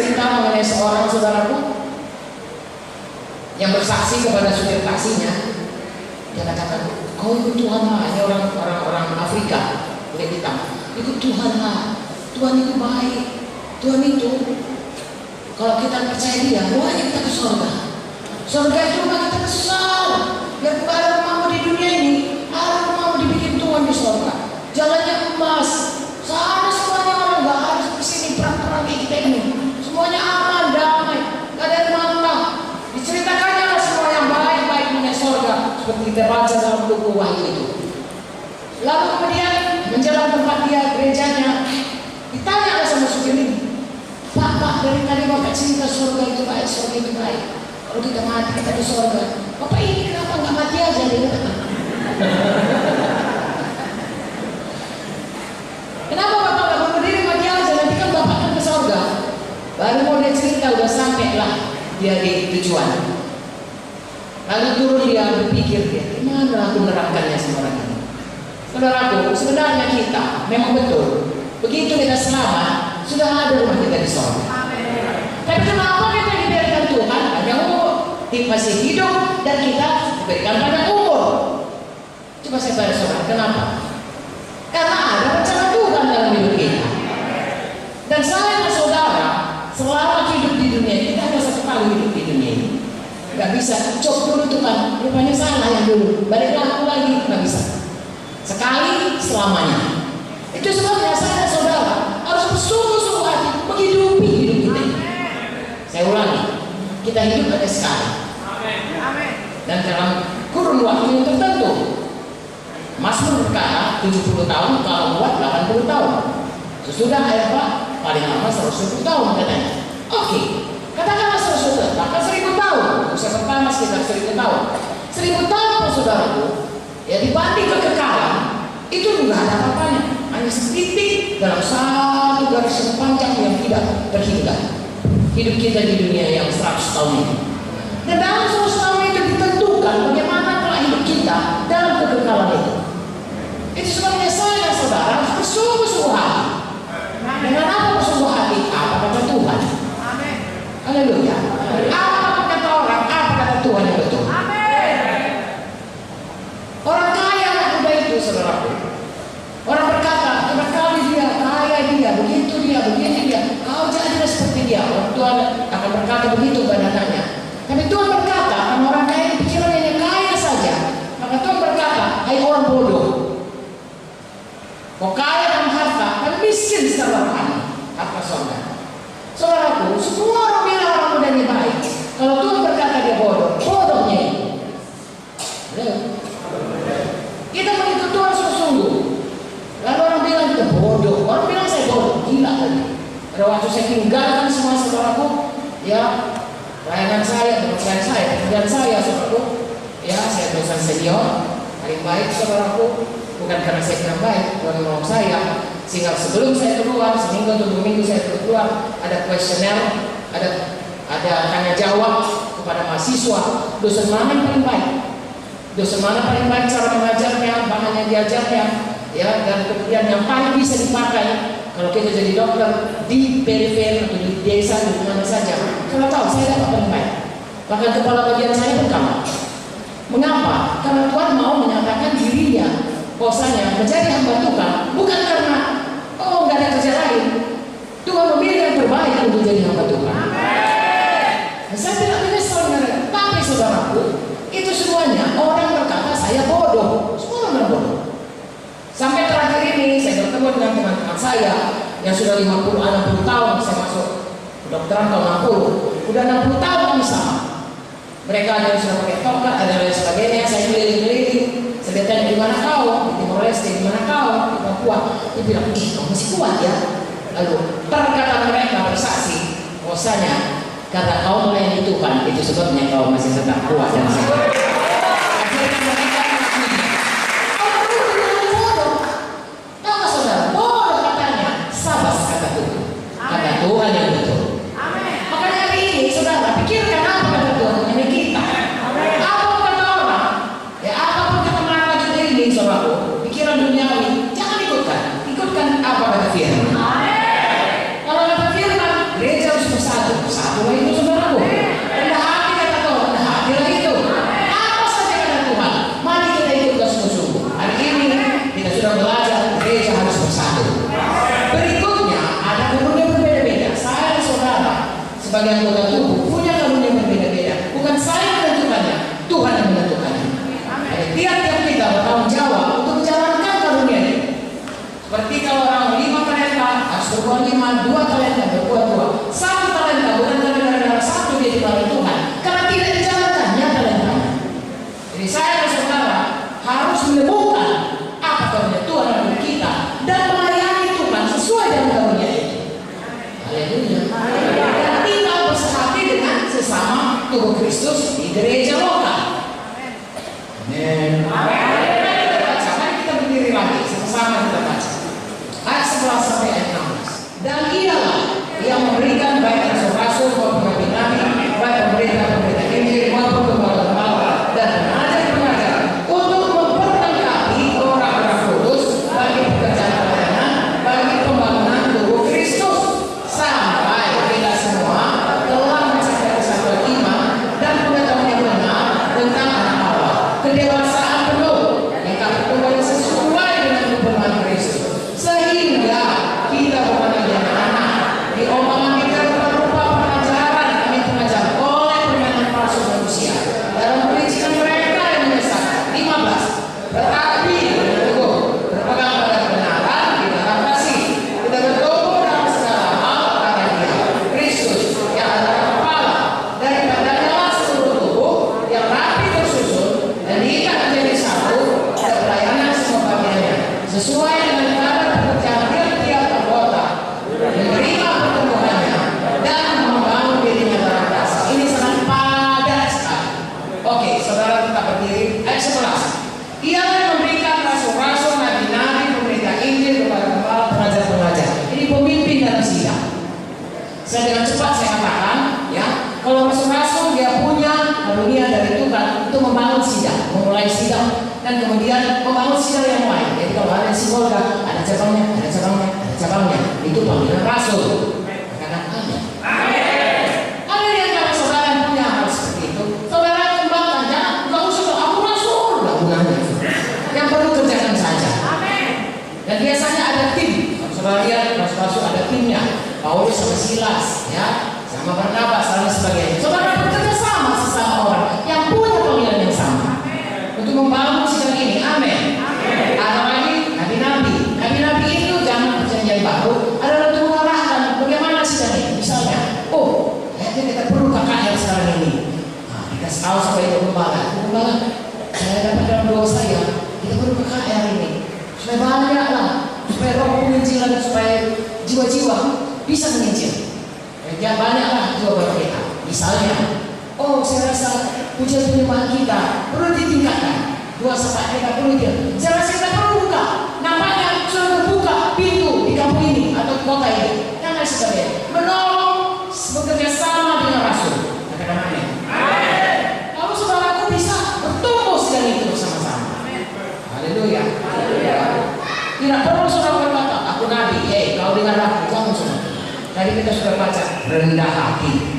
cerita mengenai seorang saudaraku yang bersaksi kepada supir taksinya. Dia katakan, kau ikut Tuhan lah. Ini orang Afrika kulit hitam. Ikut Tuhan lah. Tuhan itu baik. Tuhan itu kalau kita percaya Dia, doanya kita ke surga. Surga itu rumah kita besar. Biar bukan ada rumahmu di dunia ini, ada rumahmu dibikin Tuhan di surga. Jalannya emas. Sana semuanya orang nggak harus kesini perang-perang kayak kita ini. Semuanya aman, damai, nggak ada yang mantap. Diceritakannya lah semua yang baik-baik punya surga, seperti kita baca dalam buku Wahyu itu. Lalu kemudian menjelang tempat dia gerejanya, ditanya sama supir ini, Pak, dari tadi Bapak cerita surga itu baik, surga itu baik. Kalau kita mati kita di surga. Bapak ini kenapa nggak mati aja? Dia katakan. Kenapa Bapak nggak berdiri mati aja? Nanti kan Bapak kan ke surga. Baru mau dia cerita udah sampai lah dia di tujuan. Lalu turun dia berpikir dia, gimana aku menerangkannya sama orang ini? Saudaraku, sebenarnya kita memang betul. Begitu kita selamat, sudah ada rumah kita di surga. Tapi kenapa kita dibiarkan Tuhan hanya umur? Masih hidup dan kita diberikan banyak umur. Coba saya tanya saudara, kenapa? Karena ada rencana Tuhan dalam hidup kita. Dan saya dan saudara selama hidup di dunia kita hanya satu kali hidup di dunia ini. Gak bisa, cok dulu Tuhan, rupanya salah yang dulu, balik laku lagi, gak bisa. Sekali selamanya. Itu sebabnya saya dan saudara harus bersungguh-sungguh hati menghidupi hidup kita. Saya ulangi, kita hidup hanya sekali. Dan dalam kurun waktu yang tertentu. Mazmur berkata 70 tahun, kalau buat 80 tahun. Sesudah Pak, paling lama 120 tahun katanya. Oke, katakanlah 120, bahkan 1000 tahun. Usia pertama sekitar 1000 tahun. 1000 tahun saudaraku, ya dibanding kekekalan, itu juga ada apa-apanya. Hanya setitik dalam satu garis yang panjang yang tidak terhingga. Hidup kita di dunia yang 100 tahun ini. Dan dalam 100 tahun itu ditentukan bagaimana pola hidup kita dalam kekekalan itu. Itu sebabnya saya dan saudara harus bersungguh-sungguh hati. Dengan apa bersungguh hati? Apa kata Tuhan? Haleluya. Apa kata orang? Apa kata Tuhan yang betul? Orang kaya anak muda itu saudaraku. Orang berkata, berkali dia, kaya dia, begitu dia, begini dia. Kau jadilah seperti dia. Orang Tuhan akan berkata begitu pada anaknya. Tapi Tuhan berkata, karena orang kaya pikirannya kaya saja. Maka Tuhan berkata, hai orang bodoh. Kau kaya dalam harta, dan miskin secara rohani. Harta surga. Saudaraku, semua orang bilang orang muda ini baik. Kalau Tuhan berkata dia bodoh, bodohnya ini. Kita mengikut Tuhan sungguh-sungguh. Lalu orang bilang kita bodoh. Orang bilang saya bodoh, gila tadi. Pada waktu saya tinggalkan semua saudaraku, ya layanan saya, pekerjaan saya, pekerjaan saya saudaraku, ya saya dosen senior, paling baik saudaraku. Bukan karena saya kurang baik, Tuhan menolong saya. Sehingga sebelum saya keluar, seminggu atau 2 minggu saya keluar, ada kuesioner, ada tanya jawab kepada mahasiswa. Dosen mana yang paling baik? Dosen mana paling baik cara mengajarnya, bahan yang diajarnya, ya, dan kemudian yang paling bisa dipakai kalau kita jadi dokter di periferi atau di desa di mana saja. Kalau tahu saya dapat paling baik. Bahkan kepala bagian saya berkata, mengapa? Karena Tuhan mau menyatakan dirinya, bahwasanya menjadi hamba Tuhan bukan karena nggak ada kerja lain. Tuhan memilih yang terbaik untuk jadi hamba Tuhan. Saya tidak menyesal, tapi saudaraku, itu semuanya orang berkata saya bodoh. Semua orang bodoh. Sampai terakhir ini saya bertemu dengan teman-teman saya yang sudah 50-60 tahun. Saya masuk kedokteran tahun 60. Udah 60 tahun kami sama. Mereka ada yang sudah pakai tongkat, ada yang sebagainya. Saya keliling-keliling. Saya tanya, di mana kau? Di Timor Leste, di mana kau? Di Papua. Dia bilang, kau masih kuat ya? Lalu perkataan mereka bersaksi, bahwasanya karena kau melayani Tuhan, itu sebabnya kau masih tetap kuat dan sehat. Tuhan yang betul. Makanya hari ini saudara pikirkan apa kata Tuhan mengenai kita. Apa kata orang? Ya apapun kita melakukan kita ini saudaraku, pikiran duniawi jangan ikutkan. Ikutkan apa kata firman. Kalau kata firman, gereja harus bersatu. cuma 2 talenta berbuat 2. 1 talenta bukan gara-gara 1 dia dipakai Tuhan, karena tidak dijalankannya talentanya. Jadi saya dan saudara harus menemukan apa karunia Tuhan dalam kita dan melayani Tuhan sesuai dengan karunia itu. Haleluya. Dan kita bersehati dengan sesama tubuh Kristus di gereja lokal. Amin. Kita baca, mari kita berdiri lagi sama-sama kita baca. Ayat 11 sampai ayat 16. Dan ialah yang memberikan baik rasul-rasul maupun nabi-nabi, baik pemerintah-pemerintah Injil maupun gembala-gembala dan pengajar-pengajar untuk memperlengkapi orang-orang kudus bagi pekerjaan pelayanan, bagi pembangunan tubuh Kristus, sampai kita semua telah mencapai kesatuan iman dan pengetahuan yang benar tentang anak Allah, kedewasaan penuh yang dapat kembali sesuai dengan kepenuhan Kristus, sehingga kita bukan lagi anak-anak diomong-omongkan berupa pengajaran kami pengajar oleh permainan palsu manusia dalam perincian mereka yang menyesatkan. 15. Tetapi dengan teguh berpegang pada kebenaran di dalam kasih, kita bertumbuh dalam segala hal karena Dia Kristus yang adalah kepala, daripadanya lah seluruh tubuh yang rapi tersusun dan diikat menjadi satu pada pelayanan semua bagiannya sesuai dengan kadar pekerjaan tiap-tiap anggota, menerima pertumbuhannya dan membangun dirinya dalam kasih. Ini sangat padat sekali. Oke, saudara tetap berdiri. Ayat 11. Ia memberikan rasul-rasul, nabi-nabi, pemerintah Injil, gembala-gembala, pengajar-pengajar. Ini pemimpin dalam sidang. Saya dengan cepat saya katakan, ya, kalau rasul-rasul dia punya karunia dari Tuhan untuk membangun sidang, memulai sidang, dan kemudian membangun sidang yang lain. Jadi kalau ada simbolga, ada cabangnya, ada cabangnya, ada cabangnya, itu panggilan rasul. Katakan amin. Ada yang kalau saudara yang punya hal seperti itu, saudara kembangkan, jangan nggak usah kalau aku rasul, nggak gunanya. Yang perlu kerjakan saja. Dan biasanya ada tim. Kalau saudara lihat rasul-rasul ada timnya. Paulus sama Silas, ya, sama Barnabas, dan sebagainya. Saudara bekerja sama sesama orang yang punya panggilan yang sama untuk membangun sidang ini. Amin. Ada lagi nabi-nabi. Nabi-nabi itu zaman perjanjian baru adalah untuk mengarahkan bagaimana sidang ini. Misalnya, kayaknya kita perlu KKR sekarang ini. Nah, dikasih tahu sampai itu gembala. Gembala, saya dapat dalam doa saya, kita perlu KKR ini supaya banyak lah, supaya roh penginjilan, supaya jiwa-jiwa bisa menginjil. Ya banyaklah jiwa baru kita. Misalnya, saya rasa pujian penyembahan kita perlu ditingkatkan. 2 saat kita perlu dia. Saya rasa kita perlu buka. Nampaknya sudah terbuka pintu di kampung ini atau di kota ini. Jangan sekalian menolong bekerja sama dengan rasul. Katakan amin. Lalu saudaraku bisa bertumbuh sedang itu bersama-sama. Haleluya. Tidak perlu saudara berkata, aku nabi. Kau dengar aku, jangan saudara. Tadi kita sudah baca rendah hati.